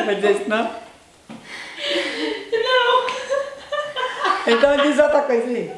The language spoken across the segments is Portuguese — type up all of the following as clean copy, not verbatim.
vai dizer isso não? Não. Então diz outra coisa aí.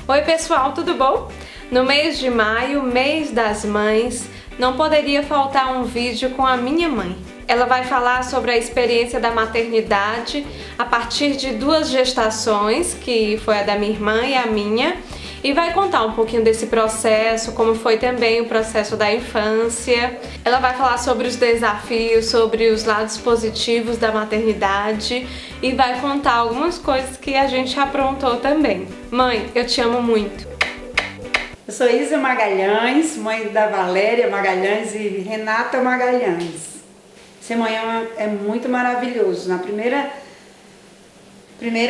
Oi pessoal, tudo bom? No mês de maio, mês das mães, não poderia faltar um vídeo com a minha mãe. Ela vai falar sobre a experiência da maternidade a partir de 2 gestações, que foi a da minha irmã e a minha, e vai contar um pouquinho desse processo, como foi também o processo da infância. Ela vai falar sobre os desafios, sobre os lados positivos da maternidade e vai contar algumas coisas que a gente aprontou também. Mãe, eu te amo muito. Eu sou Isa Magalhães, mãe da Valéria Magalhães e Renata Magalhães. Ser mãe é muito maravilhoso. Na primeira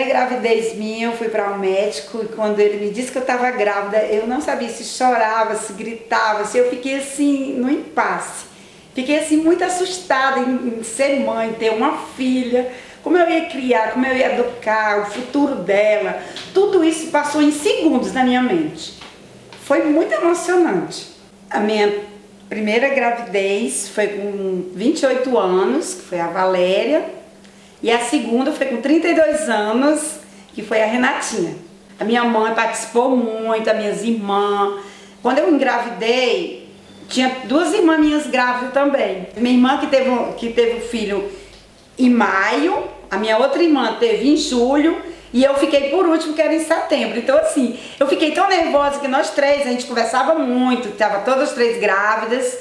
gravidez minha, eu fui para um médico e quando ele me disse que eu estava grávida, eu não sabia se chorava, se gritava, se eu fiquei assim no impasse. Fiquei assim muito assustada em ser mãe, ter uma filha, como eu ia criar, como eu ia educar, o futuro dela. Tudo isso passou em segundos na minha mente. Foi muito emocionante. A minha primeira gravidez foi com 28 anos, que foi a Valéria, e a segunda foi com 32 anos, que foi a Renatinha. A minha mãe participou muito, as minhas irmãs. Quando eu engravidei, tinha 2 irmãs minhas grávidas também. Minha irmã que teve o filho em maio, a minha outra irmã teve em julho, e eu fiquei por último, que era em setembro. Então assim, eu fiquei tão nervosa que nós 3, a gente conversava muito, estava todas as 3 grávidas.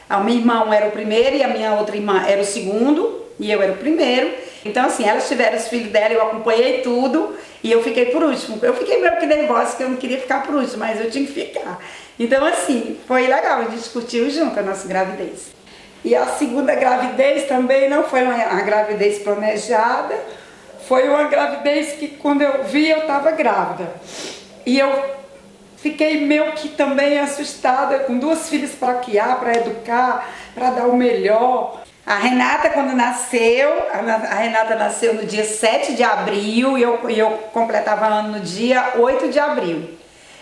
O meu irmão era o primeiro e a minha outra irmã era o segundo, e eu era o primeiro. Então assim, elas tiveram os filhos dela, eu acompanhei tudo, e eu fiquei por último. Eu fiquei meio que nervosa, porque eu não queria ficar por último, mas eu tinha que ficar. Então assim, foi legal, a gente curtiu junto a nossa gravidez. E a segunda gravidez também não foi uma gravidez planejada. Foi uma gravidez que quando eu vi eu estava grávida. E eu fiquei meio que também assustada, com 2 filhas para criar, para educar, para dar o melhor. A Renata quando nasceu, a Renata nasceu no dia 7 de abril e eu completava ano no dia 8 de abril.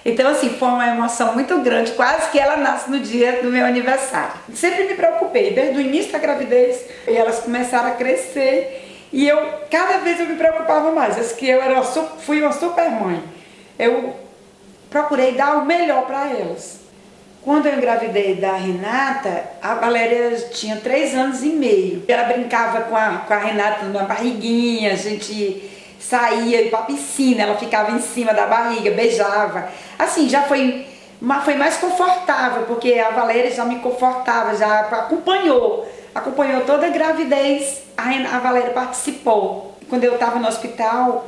Então assim, foi uma emoção muito grande, quase que ela nasce no dia do meu aniversário. Sempre me preocupei, desde o início da gravidez, e elas começaram a crescer. E cada vez eu me preocupava mais, acho que fui uma super mãe. Eu procurei dar o melhor para elas. Quando eu engravidei da Renata, a Valéria tinha 3 anos e meio. Ela brincava com a Renata na barriguinha, a gente saía para a piscina, ela ficava em cima da barriga, beijava. Assim, já foi mais confortável, porque a Valéria já me confortava, já acompanhou toda a gravidez, a Valéria participou. Quando eu estava no hospital,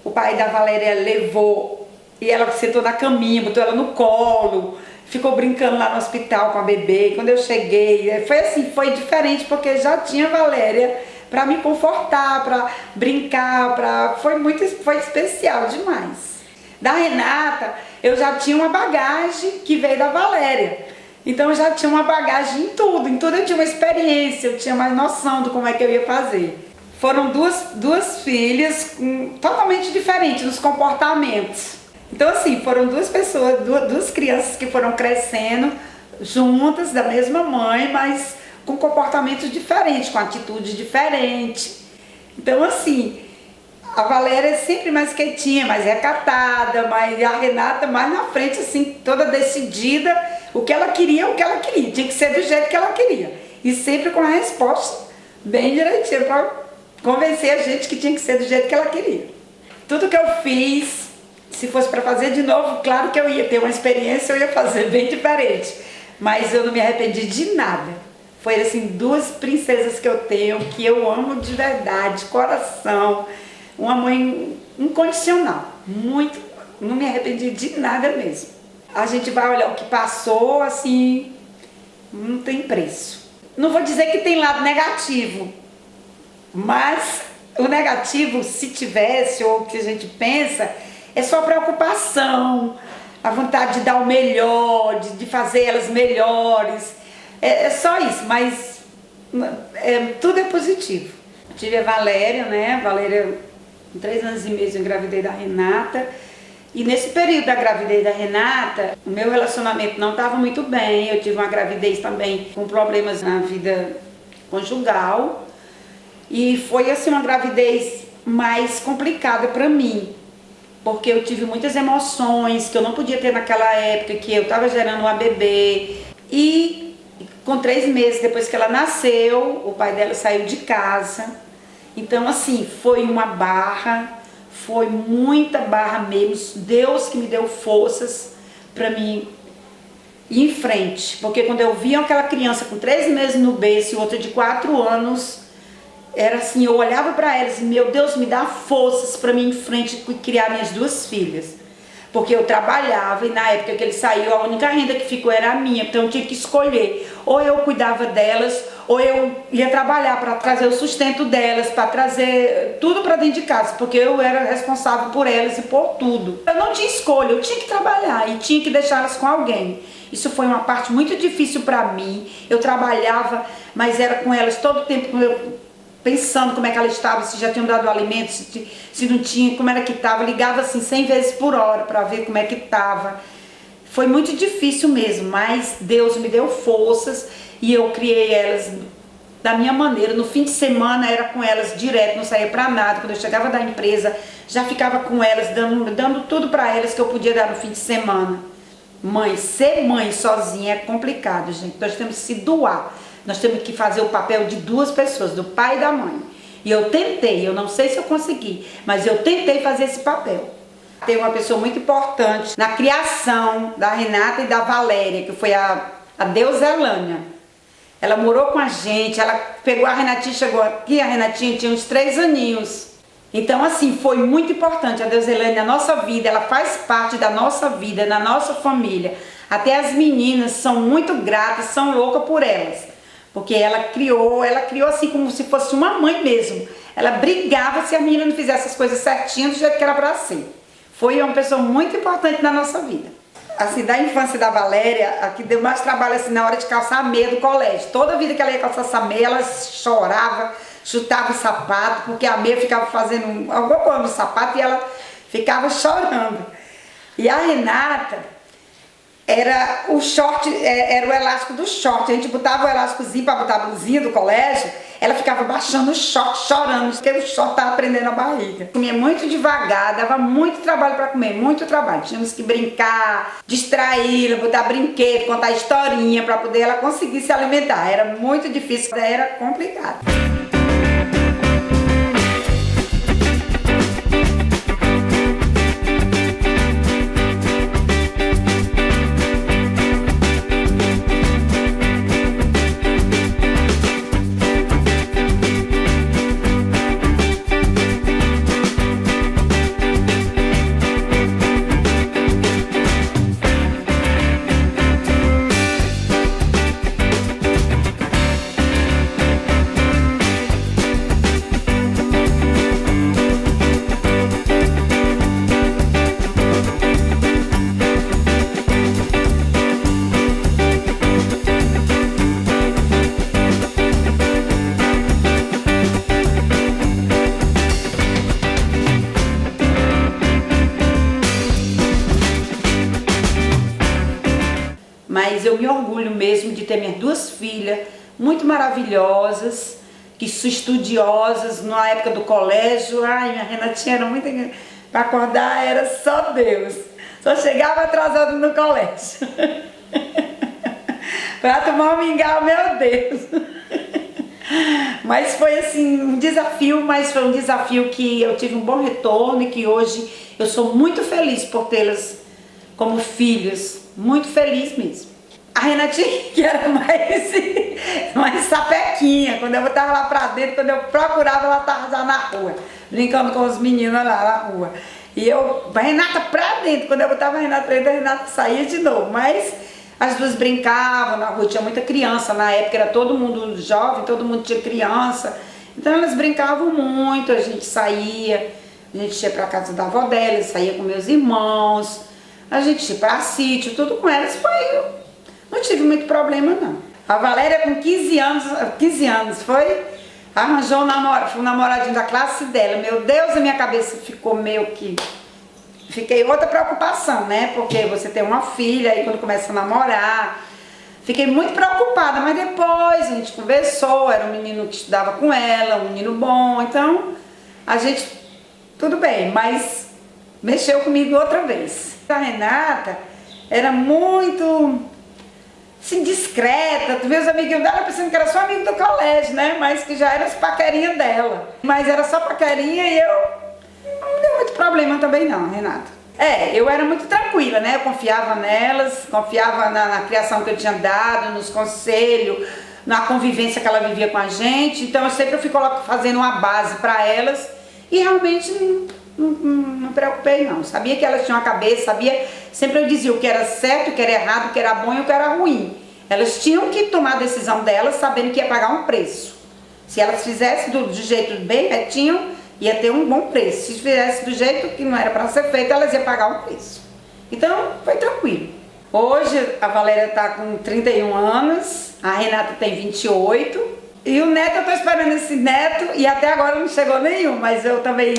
o pai da Valéria levou, e ela sentou na caminha, botou ela no colo, ficou brincando lá no hospital com a bebê. E quando eu cheguei, foi assim, foi diferente, porque já tinha a Valéria para me confortar, para brincar, foi especial demais. Da Renata, eu já tinha uma bagagem que veio da Valéria. Então eu já tinha uma bagagem em tudo eu tinha uma experiência, eu tinha mais noção de como é que eu ia fazer. Foram duas filhas totalmente diferentes nos comportamentos. Então assim, foram 2 pessoas, 2 crianças que foram crescendo juntas, da mesma mãe, mas com comportamentos diferentes, com atitudes diferentes. Então assim, a Valéria é sempre mais quietinha, mais recatada, a Renata mais na frente, assim, toda decidida. O que ela queria, tinha que ser do jeito que ela queria. E sempre com a resposta bem direitinha, para convencer a gente que tinha que ser do jeito que ela queria. Tudo que eu fiz, se fosse para fazer de novo, claro que eu ia ter uma experiência, eu ia fazer bem diferente. Mas eu não me arrependi de nada. Foi assim, 2 princesas que eu tenho, que eu amo de verdade, de coração. Uma mãe incondicional, muito, não me arrependi de nada mesmo. A gente vai olhar o que passou, assim, não tem preço. Não vou dizer que tem lado negativo, mas o negativo, se tivesse, ou o que a gente pensa, é só preocupação, a vontade de dar o melhor, de fazer elas melhores. É só isso, mas tudo é positivo. Tive a Valéria, né? A Valéria Com 3 anos e meio eu engravidei da Renata. E nesse período da gravidez da Renata, o meu relacionamento não estava muito bem. Eu tive uma gravidez também com problemas na vida conjugal. E foi assim uma gravidez mais complicada para mim. Porque eu tive muitas emoções que eu não podia ter naquela época, que eu estava gerando uma bebê. E com 3 meses depois que ela nasceu, o pai dela saiu de casa. Então assim, foi uma barra. Foi muita barra mesmo, Deus que me deu forças para mim ir em frente. Porque quando eu via aquela criança com 3 meses no berço e outra de 4 anos, era assim, eu olhava para elas e, meu Deus, me dá forças para mim ir em frente e criar minhas 2 filhas. Porque eu trabalhava e na época que ele saiu, a única renda que ficou era a minha, então eu tinha que escolher. Ou eu cuidava delas, ou eu ia trabalhar para trazer o sustento delas, para trazer tudo para dentro de casa, porque eu era responsável por elas e por tudo. Eu não tinha escolha, eu tinha que trabalhar e tinha que deixá-las com alguém. Isso foi uma parte muito difícil para mim. Eu trabalhava, mas era com elas todo o tempo, pensando como é que ela estava, se já tinham dado alimento, se não tinha, como era que estava. Ligava assim 100 vezes por hora para ver como é que estava. Foi muito difícil mesmo, mas Deus me deu forças e eu criei elas da minha maneira. No fim de semana era com elas direto, não saía para nada. Quando eu chegava da empresa, já ficava com elas, dando tudo para elas que eu podia dar no fim de semana. Mãe, ser mãe sozinha é complicado, gente. Nós temos que se doar. Nós temos que fazer o papel de 2 pessoas, do pai e da mãe. E eu tentei, eu não sei se eu consegui, mas eu tentei fazer esse papel. Tem uma pessoa muito importante na criação da Renata e da Valéria, que foi a Deuselânia. Ela morou com a gente, ela pegou a Renatinha, chegou aqui, a Renatinha tinha uns 3 aninhos. Então assim, foi muito importante a Deuselânia na nossa vida, ela faz parte da nossa vida, na nossa família. Até as meninas são muito gratas, são loucas por elas. Porque ela criou assim como se fosse uma mãe mesmo. Ela brigava se a menina não fizesse as coisas certinhas do jeito que era para ser. Foi uma pessoa muito importante na nossa vida. Assim, da infância da Valéria, a que deu mais trabalho assim na hora de calçar a meia do colégio. Toda vida que ela ia calçar essa meia, ela chorava, chutava o sapato, porque a meia ficava fazendo alguma coisa no sapato e ela ficava chorando. E a Renata... era o short, era o elástico do short. A gente botava o elásticozinho para botar a blusinha do colégio, ela ficava baixando o short, chorando, porque o short estava prendendo a barriga. Comia muito devagar, dava muito trabalho para comer, muito trabalho. Tínhamos que brincar, distraí-la, botar brinquedo, contar historinha para poder ela conseguir se alimentar. Era muito difícil, era complicado. Mas eu me orgulho mesmo de ter minhas 2 filhas muito maravilhosas, que são estudiosas na época do colégio. Ai, minha Renatinha era muito... para acordar era só Deus. Só chegava atrasada no colégio. Para tomar um mingau, meu Deus. Mas foi assim um desafio, mas foi um desafio que eu tive um bom retorno e que hoje eu sou muito feliz por tê-las como filhas. Muito feliz mesmo. A Renatinha, que era mais sapequinha, quando eu botava lá pra dentro, quando eu procurava, ela tava já na rua, brincando com os meninos lá na rua. E eu, Renata pra dentro, quando eu botava a Renata pra dentro, a Renata saía de novo. Mas as 2 brincavam na rua, tinha muita criança, na época era todo mundo jovem, todo mundo tinha criança. Então elas brincavam muito, a gente saía, a gente ia pra casa da avó delas, saía com meus irmãos. A gente ia para sítio, tudo com elas, não tive muito problema não. A Valéria com 15 anos, arranjou um namoradinho da classe dela. Meu Deus, a minha cabeça ficou meio que... Fiquei outra preocupação, né? Porque você tem uma filha e quando começa a namorar... Fiquei muito preocupada, mas depois a gente conversou, era um menino que estudava com ela, um menino bom, então a gente, tudo bem, mas mexeu comigo outra vez. A Renata era muito, assim, discreta, meus amiguinhos dela pensando que era só amigo do colégio, né, mas que já era as paquerinhas dela. Mas era só paquerinha e não deu muito problema também não, Renata. Eu era muito tranquila, né? Eu confiava nelas, confiava na criação que eu tinha dado, nos conselhos, na convivência que ela vivia com a gente. Então eu sempre fui fazendo uma base para elas e realmente não me preocupei não. Sabia que elas tinham uma cabeça, sabia, sempre eu dizia o que era certo, o que era errado, o que era bom e o que era ruim. Elas tinham que tomar a decisão delas sabendo que ia pagar um preço. Se elas fizessem do jeito bem retinho, ia ter um bom preço. Se fizesse do jeito que não era para ser feito, elas iam pagar um preço. Então, foi tranquilo. Hoje, a Valéria está com 31 anos, a Renata tem 28. E o neto, eu estou esperando esse neto, e até agora não chegou nenhum, mas eu também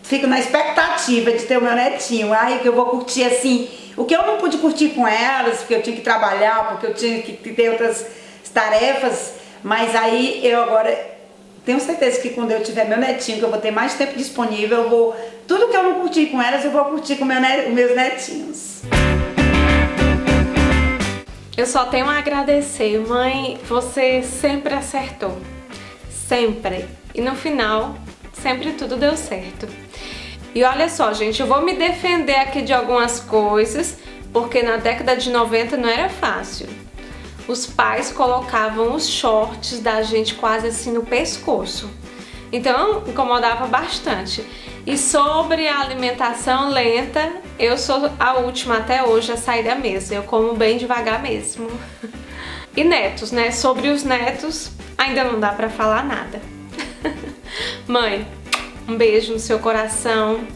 fico na expectativa de ter o meu netinho. Aí que eu vou curtir assim, o que eu não pude curtir com elas, porque eu tinha que trabalhar, porque eu tinha que ter outras tarefas, mas aí eu agora... Tenho certeza que quando eu tiver meu netinho, que eu vou ter mais tempo disponível, tudo que eu não curti com elas, eu vou curtir com meus netinhos. Eu só tenho a agradecer, mãe, você sempre acertou, sempre. E no final, sempre tudo deu certo. E olha só, gente, eu vou me defender aqui de algumas coisas, porque na década de 90 não era fácil. Os pais colocavam os shorts da gente quase assim no pescoço. Então incomodava bastante. E sobre a alimentação lenta, eu sou a última até hoje a sair da mesa. Eu como bem devagar mesmo. E netos, né? Sobre os netos, ainda não dá pra falar nada. Mãe, um beijo no seu coração.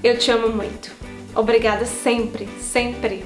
Eu te amo muito. Obrigada sempre, sempre.